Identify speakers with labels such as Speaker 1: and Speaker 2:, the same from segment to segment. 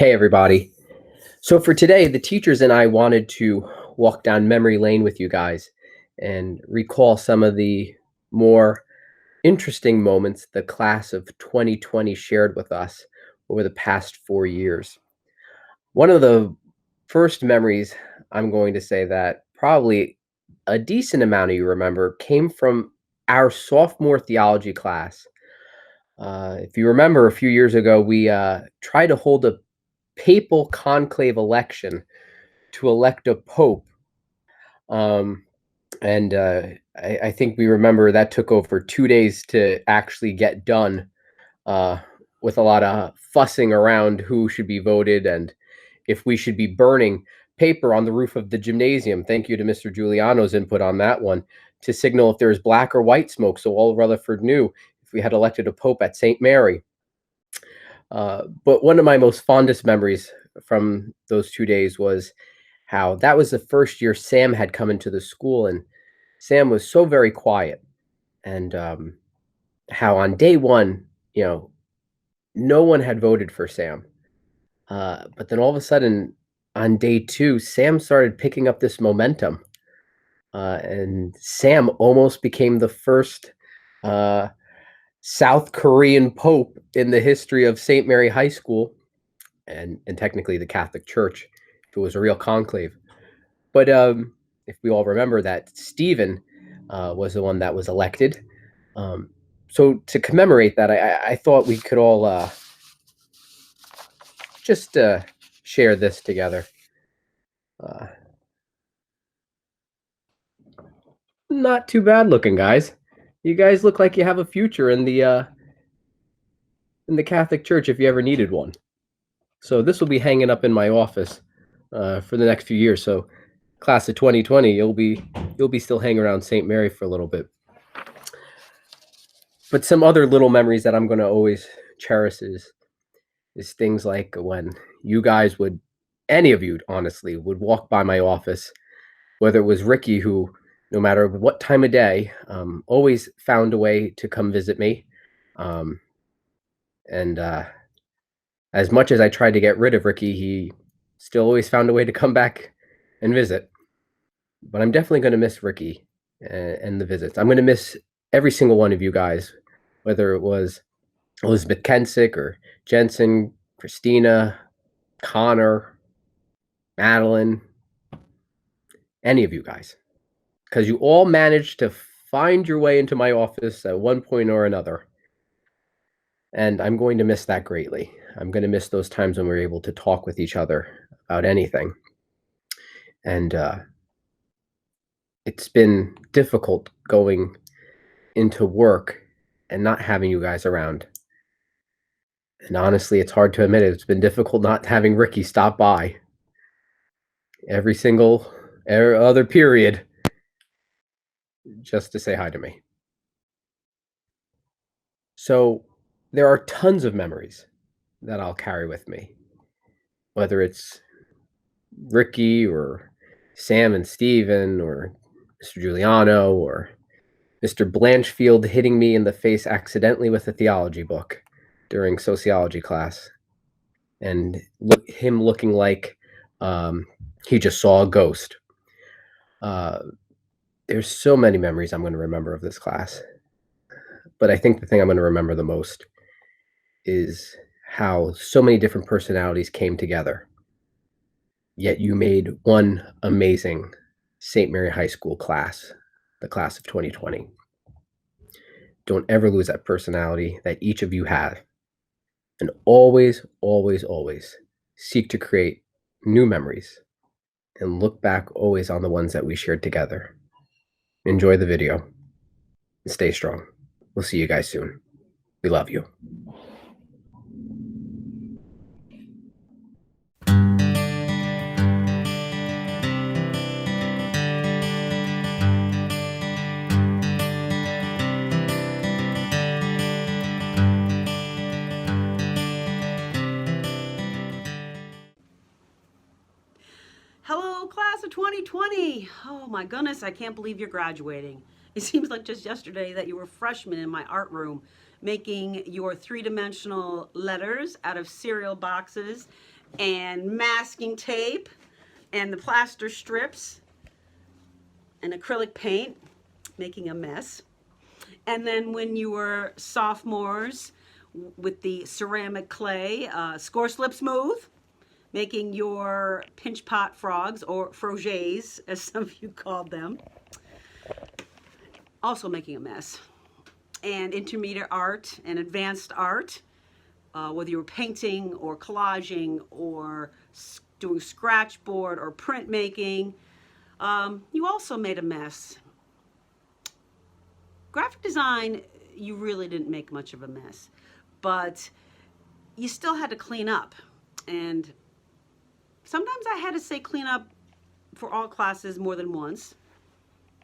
Speaker 1: Hey, everybody. So, for today, the teachers and I wanted to walk down memory lane with you guys and recall some of the more interesting moments the class of 2020 shared with us over the past 4 years. One of the first memories I'm going to say that probably a decent amount of you remember came from our sophomore theology class. If you remember, a few years ago, we tried to hold a papal conclave election to elect a pope. Um, and I think we remember that took over 2 days to actually get done, uh, with a lot of fussing around who should be voted and if we should be burning paper on the roof of the gymnasium. Thank you to Mr. Giuliano's input on that one to signal if there was black or white smoke, so all Rutherford knew if we had elected a pope at St. Mary. But one of my most fondest memories from those 2 days was how that was the first year Sam had come into the school, and Sam was so very quiet. And how on day one, you know, no one had voted for Sam. But then all of a sudden, on day two, Sam started picking up this momentum. And Sam almost became the first uh, South Korean pope in the history of St. Mary High School and technically the Catholic Church, if it was a real conclave. But if we all remember that Stephen was the one that was elected. Um, so to commemorate that, I thought we could all just share this together. Uh, Not too bad looking, guys. You guys look like you have a future in the Catholic Church if you ever needed one. So this will be hanging up in my office for the next few years. So class of 2020, you'll be still hanging around St. Mary for a little bit. But some other little memories that I'm going to always cherish is things like when you guys would, any of you honestly, would walk by my office, whether it was Ricky, who no matter what time of day, always found a way to come visit me. Um, and as much as I tried to get rid of Ricky, he still always found a way to come back and visit. But I'm definitely going to miss Ricky and the visits. I'm going to miss every single one of you guys, whether it was Elizabeth Kensick or Jensen, Christina, Connor, Madeline, any of you guys, because you all managed to find your way into my office at one point or another. And I'm going to miss that greatly. I'm going to miss those times when we were able to talk with each other about anything. And it's been difficult going into work and not having you guys around. And honestly, it's hard to admit it. It's been difficult not having Ricky stop by every single other period just to say hi to me. So there are tons of memories that I'll carry with me, whether it's Ricky or Sam and Steven or Mr. Giuliano or Mr. Blanchfield hitting me in the face accidentally with a theology book during sociology class and him looking like he just saw a ghost. There's so many memories I'm going to remember of this class. But I think the thing I'm going to remember the most is how so many different personalities came together. Yet you made one amazing St. Mary High School class, the class of 2020. Don't ever lose that personality that each of you have. And always, always, always seek to create new memories and look back always on the ones that we shared together. Enjoy the video and stay strong. We'll see you guys soon. We love you.
Speaker 2: Hello, class of 2020. Oh my goodness, I can't believe you're graduating. It seems like just yesterday that you were freshmen in my art room making your three-dimensional letters out of cereal boxes and masking tape and the plaster strips and acrylic paint, making a mess. And then when you were sophomores, with the ceramic clay, score slip smooth, making your pinch pot frogs, or frogés, as some of you called them, also making a mess. And intermediate art and advanced art, whether you were painting or collaging or doing scratchboard or printmaking, you also made a mess. Graphic design, you really didn't make much of a mess, but you still had to clean up. And sometimes I had to say clean up for all classes more than once,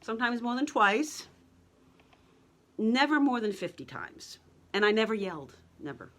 Speaker 2: sometimes more than twice, never more than 50 times. And I never yelled, never,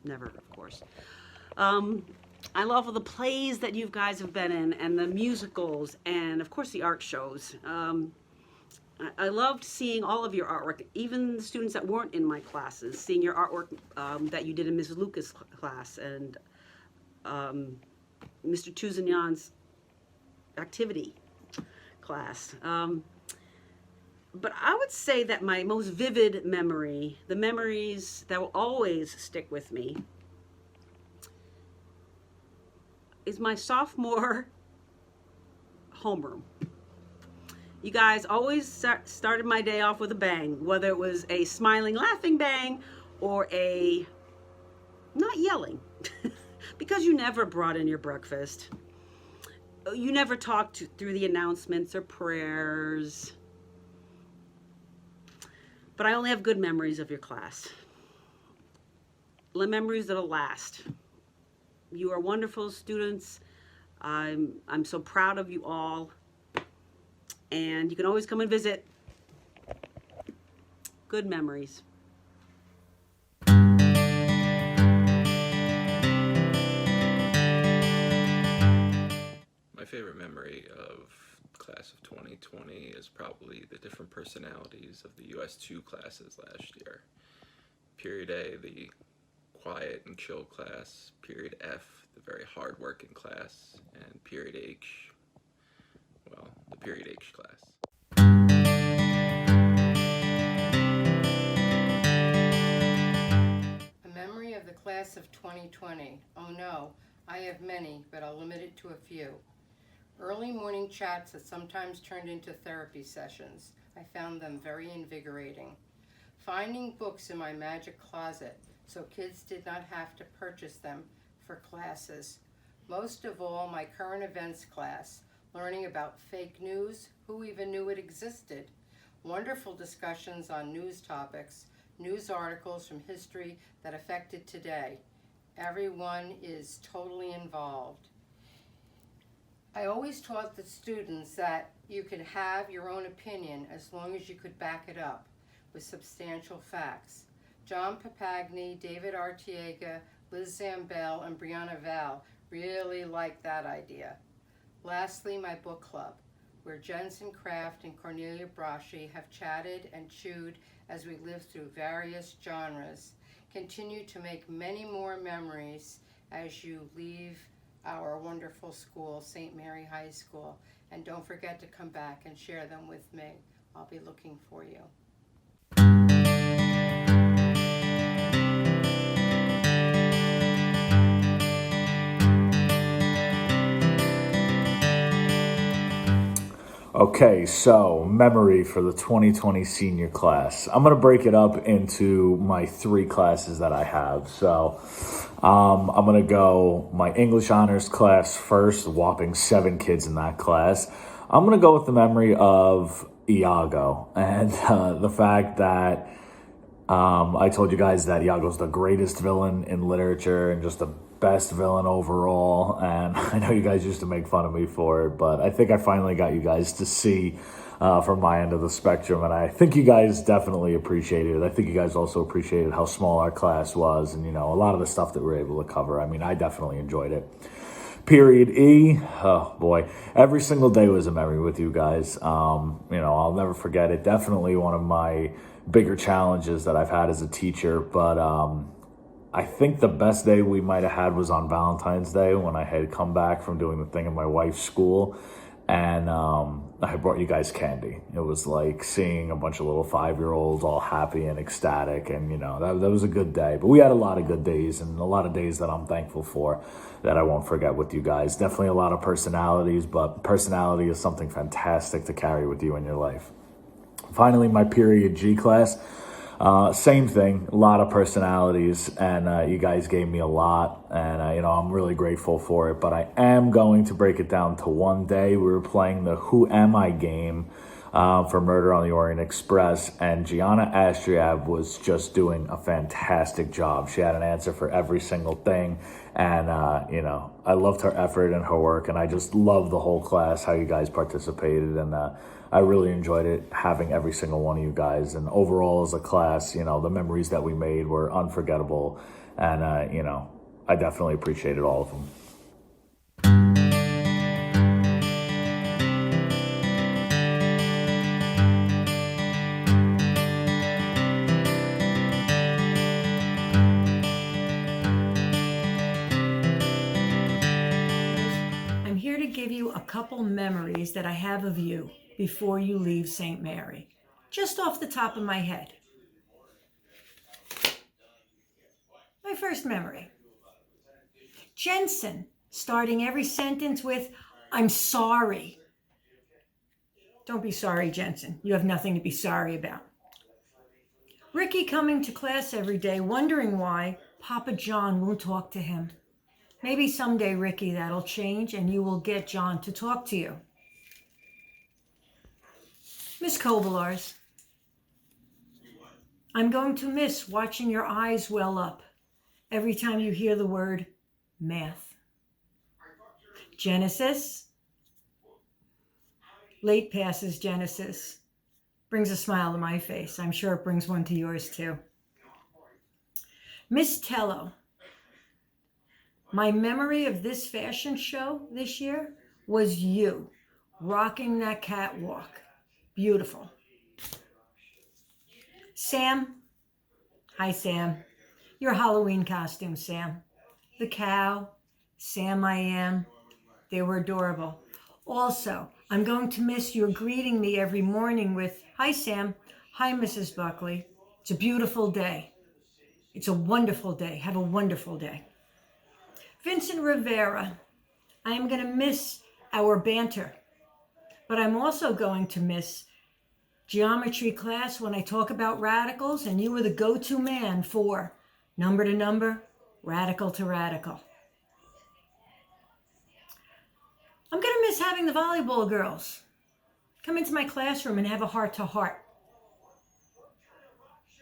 Speaker 2: of course. I love all the plays that you guys have been in, and the musicals, and of course the art shows. I loved seeing all of your artwork, even the students that weren't in my classes, seeing your artwork that you did in Mrs. Lucas' class and Mr. Tuzinyan's activity class. But I would say that my most vivid memory, the memories that will always stick with me, is my sophomore homeroom. You guys always started my day off with a bang, whether it was a smiling, laughing bang or a not yelling, because you never brought in your breakfast. You never talked through the announcements or prayers. But I only have good memories of your class. Memories that'll last. You are wonderful students. I'm so proud of you all. And you can always come and visit. Good memories.
Speaker 3: My favorite memory of class of 2020 is probably the different personalities of the US2 classes last year. Period A, the quiet and chill class. Period F, the very hard-working class. And period H, well, the period H class.
Speaker 4: A memory of the class of 2020. Oh no, I have many, but I'll limit it to a few. Early morning chats that sometimes turned into therapy sessions. I found them very invigorating. Finding books in my magic closet so kids did not have to purchase them for classes. Most of all, my current events class, learning about fake news, who even knew it existed. Wonderful discussions on news topics, news articles from history that affected today. Everyone is totally involved. I always taught the students that you could have your own opinion as long as you could back it up with substantial facts. John Papagni, David Artiega, Liz Zambell, and Brianna Val really liked that idea. Lastly, my book club, where Jensen Kraft and Cornelia Braschi have chatted and chewed as we lived through various genres. Continue to make many more memories as you leave our wonderful school, St. Mary High School. And don't forget to come back and share them with me. I'll be looking for you.
Speaker 5: Okay, so memory for the 2020 senior class. I'm going to break it up into my three classes that I have. So I'm going to go my English honors class first, whopping 7 kids in that class. I'm going to go with the memory of Iago and the fact that I told you guys that Iago's the greatest villain in literature and just the best villain overall, and I know you guys used to make fun of me for it, but I think I finally got you guys to see from my end of the spectrum, and I think you guys definitely appreciated it. I think you guys also appreciated how small our class was and, you know, a lot of the stuff that we were able to cover. I mean, I definitely enjoyed it. Period E, oh boy, every single day was a memory with you guys. You know, I'll never forget it. Definitely one of my bigger challenges that I've had as a teacher, but I think the best day we might have had was on Valentine's Day when I had come back from doing the thing at my wife's school, and I brought you guys candy. It was like seeing a bunch of little 5-year-olds all happy and ecstatic, and that was a good day. But we had a lot of good days and a lot of days that I'm thankful for that I won't forget with you guys. Definitely a lot of personalities, but personality is something fantastic to carry with you in your life. Finally, my period G class. Same thing, a lot of personalities, and you guys gave me a lot, and I'm really grateful for it. But I am going to break it down to one day. We were playing the Who Am I game for Murder on the Orient Express, and Gianna Astriab was just doing a fantastic job. She had an answer for every single thing, and I loved her effort and her work, and I just loved the whole class, how you guys participated, and I really enjoyed it, having every single one of you guys. And overall as a class, the memories that we made were unforgettable. And, I definitely appreciated all of them.
Speaker 6: I'm here to give you a couple memories that I have of you before you leave St. Mary, just off the top of my head. My first memory. Jensen, starting every sentence with, "I'm sorry." Don't be sorry, Jensen. You have nothing to be sorry about. Ricky coming to class every day, wondering why Papa John won't talk to him. Maybe someday, Ricky, that'll change and you will get John to talk to you. Miss Kovalars, I'm going to miss watching your eyes well up every time you hear the word math. Genesis, late passes Genesis, brings a smile to my face. I'm sure it brings one to yours too. Miss Tello, my memory of this fashion show this year was you rocking that catwalk. Beautiful. Sam. Hi, Sam. Your Halloween costume, Sam. The cow, Sam I Am. They were adorable. Also, I'm going to miss your greeting me every morning with, "Hi, Sam. Hi, Mrs. Buckley. It's a beautiful day. It's a wonderful day. Have a wonderful day." Vincent Rivera, I am going to miss our banter. But I'm also going to miss geometry class when I talk about radicals, and you were the go-to man for number to number, radical to radical. I'm going to miss having the volleyball girls come into my classroom and have a heart-to-heart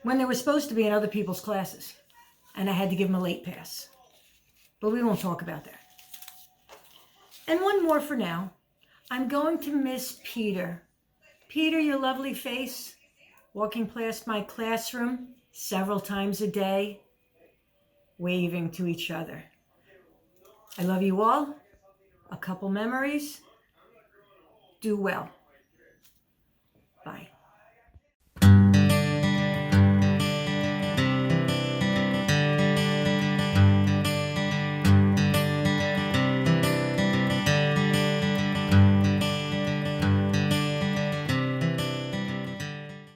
Speaker 6: when they were supposed to be in other people's classes, and I had to give them a late pass. But we won't talk about that. And one more for now. I'm going to miss Peter. Peter, your lovely face, walking past my classroom several times a day, waving to each other. I love you all. A couple memories. Do well. Bye.